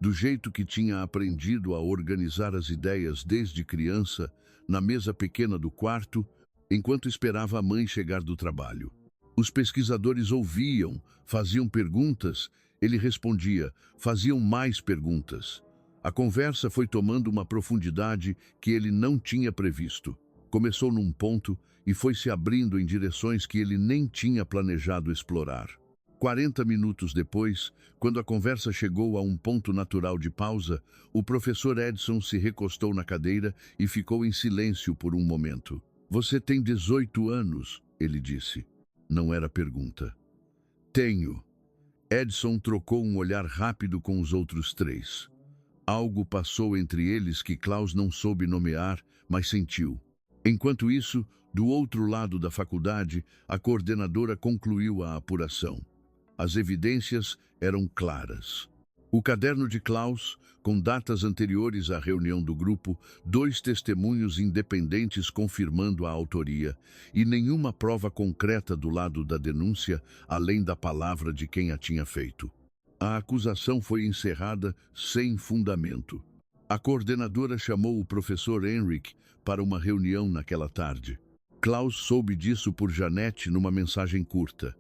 do jeito que tinha aprendido a organizar as ideias desde criança, na mesa pequena do quarto, enquanto esperava a mãe chegar do trabalho. Os pesquisadores ouviam, faziam perguntas, ele respondia, faziam mais perguntas. A conversa foi tomando uma profundidade que ele não tinha previsto. Começou num ponto e foi se abrindo em direções que ele nem tinha planejado explorar. 40 minutos depois, quando a conversa chegou a um ponto natural de pausa, o professor Edson se recostou na cadeira e ficou em silêncio por um momento. "Você tem 18 anos", ele disse. Não era pergunta. "Tenho." Edson trocou um olhar rápido com os outros 3. Algo passou entre eles que Klaus não soube nomear, mas sentiu. Enquanto isso, do outro lado da faculdade, a coordenadora concluiu a apuração. As evidências eram claras. O caderno de Klaus, com datas anteriores à reunião do grupo, 2 testemunhos independentes confirmando a autoria, e nenhuma prova concreta do lado da denúncia, além da palavra de quem a tinha feito. A acusação foi encerrada sem fundamento. A coordenadora chamou o professor Henrik para uma reunião naquela tarde. Klaus soube disso por Janete numa mensagem curta.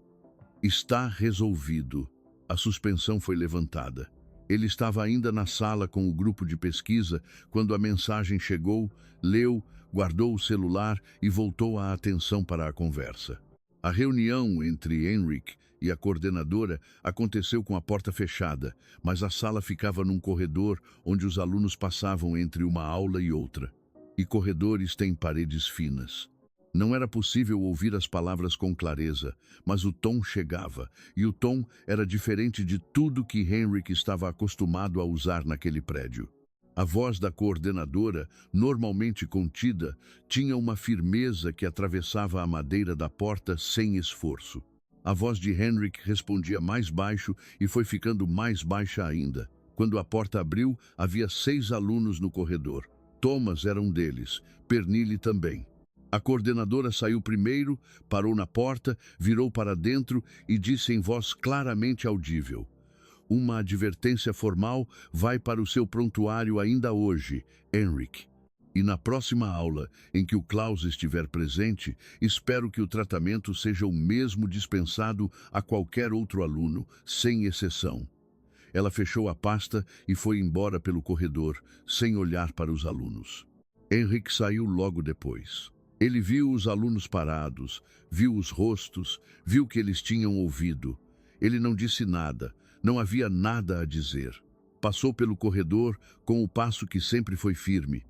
"Está resolvido." A suspensão foi levantada. Ele estava ainda na sala com o grupo de pesquisa quando a mensagem chegou, leu, guardou o celular e voltou a atenção para a conversa. A reunião entre Henrik e a coordenadora aconteceu com a porta fechada, mas a sala ficava num corredor onde os alunos passavam entre uma aula e outra. E corredores têm paredes finas. Não era possível ouvir as palavras com clareza, mas o tom chegava, e o tom era diferente de tudo que Henrik estava acostumado a usar naquele prédio. A voz da coordenadora, normalmente contida, tinha uma firmeza que atravessava a madeira da porta sem esforço. A voz de Henrik respondia mais baixo e foi ficando mais baixa ainda. Quando a porta abriu, havia 6 alunos no corredor. Thomas era um deles, Pernille também. A coordenadora saiu primeiro, parou na porta, virou para dentro e disse em voz claramente audível: "Uma advertência formal vai para o seu prontuário ainda hoje, Henrik. E na próxima aula, em que o Klaus estiver presente, espero que o tratamento seja o mesmo dispensado a qualquer outro aluno, sem exceção." Ela fechou a pasta e foi embora pelo corredor, sem olhar para os alunos. Henrik saiu logo depois. Ele viu os alunos parados, viu os rostos, viu que eles tinham ouvido. Ele não disse nada, não havia nada a dizer. Passou pelo corredor com o passo que sempre foi firme,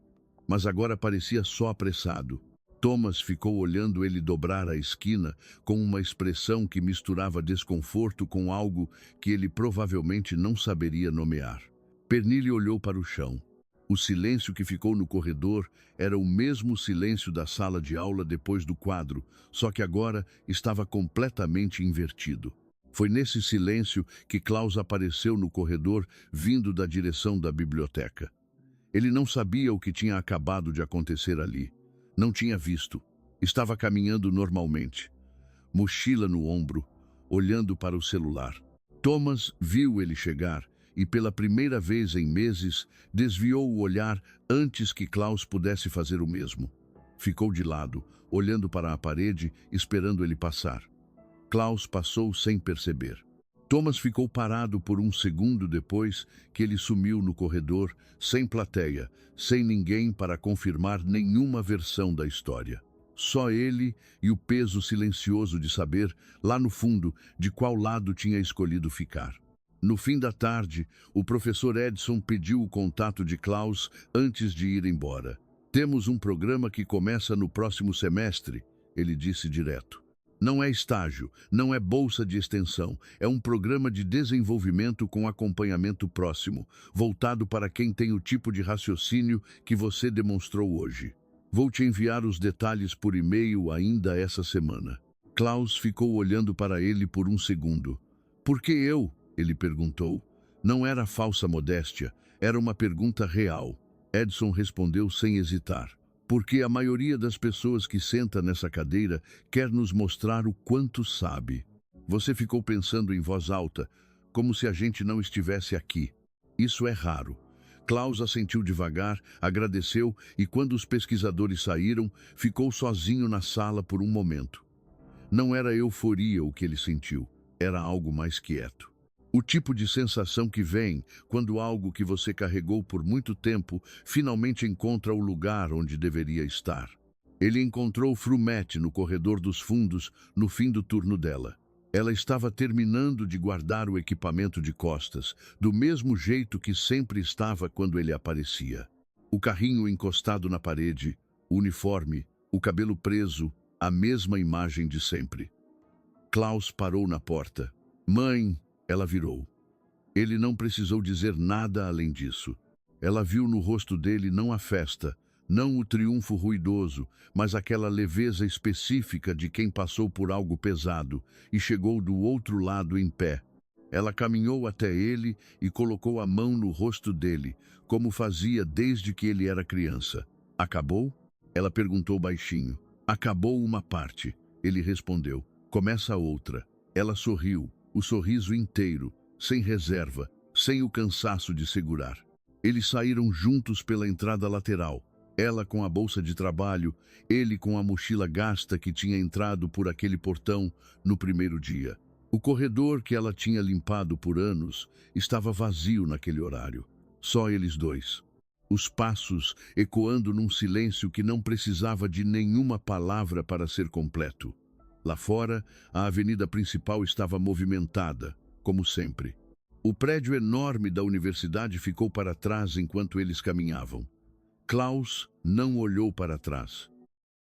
mas agora parecia só apressado. Thomas ficou olhando ele dobrar a esquina com uma expressão que misturava desconforto com algo que ele provavelmente não saberia nomear. Pernille olhou para o chão. O silêncio que ficou no corredor era o mesmo silêncio da sala de aula depois do quadro, só que agora estava completamente invertido. Foi nesse silêncio que Klaus apareceu no corredor, vindo da direção da biblioteca. Ele não sabia o que tinha acabado de acontecer ali. Não tinha visto. Estava caminhando normalmente, mochila no ombro, olhando para o celular. Thomas viu ele chegar e, pela primeira vez em meses, desviou o olhar antes que Klaus pudesse fazer o mesmo. Ficou de lado, olhando para a parede, esperando ele passar. Klaus passou sem perceber. Thomas ficou parado por um segundo depois que ele sumiu no corredor, sem plateia, sem ninguém para confirmar nenhuma versão da história. Só ele e o peso silencioso de saber, lá no fundo, de qual lado tinha escolhido ficar. No fim da tarde, o professor Edson pediu o contato de Klaus antes de ir embora. "Temos um programa que começa no próximo semestre", ele disse direto. "Não é estágio, não é bolsa de extensão, é um programa de desenvolvimento com acompanhamento próximo, voltado para quem tem o tipo de raciocínio que você demonstrou hoje. Vou te enviar os detalhes por e-mail ainda essa semana." Klaus ficou olhando para ele por um segundo. "Por que eu?" ele perguntou. Não era falsa modéstia, era uma pergunta real. Edson respondeu sem hesitar. "Porque a maioria das pessoas que senta nessa cadeira quer nos mostrar o quanto sabe." Você ficou pensando em voz alta, como se a gente não estivesse aqui. Isso é raro. Klaus assentiu devagar, agradeceu e, quando os pesquisadores saíram, ficou sozinho na sala por um momento. Não era euforia o que ele sentiu, era algo mais quieto. O tipo de sensação que vem quando algo que você carregou por muito tempo finalmente encontra o lugar onde deveria estar. Ele encontrou Frumete no corredor dos fundos no fim do turno dela. Ela estava terminando de guardar o equipamento de costas, do mesmo jeito que sempre estava quando ele aparecia. O carrinho encostado na parede, o uniforme, o cabelo preso, a mesma imagem de sempre. Klaus parou na porta. "Mãe!" Ela virou. Ele não precisou dizer nada além disso. Ela viu no rosto dele não a festa, não o triunfo ruidoso, mas aquela leveza específica de quem passou por algo pesado e chegou do outro lado em pé. Ela caminhou até ele e colocou a mão no rosto dele, como fazia desde que ele era criança. "Acabou?" Ela perguntou baixinho. "Acabou uma parte." Ele respondeu. "Começa outra." Ela sorriu. O sorriso inteiro, sem reserva, sem o cansaço de segurar. Eles saíram juntos pela entrada lateral, ela com a bolsa de trabalho, ele com a mochila gasta que tinha entrado por aquele portão no primeiro dia. O corredor que ela tinha limpado por anos estava vazio naquele horário. Só eles dois. Os passos ecoando num silêncio que não precisava de nenhuma palavra para ser completo. Lá fora, a avenida principal estava movimentada, como sempre. O prédio enorme da universidade ficou para trás enquanto eles caminhavam. Klaus não olhou para trás.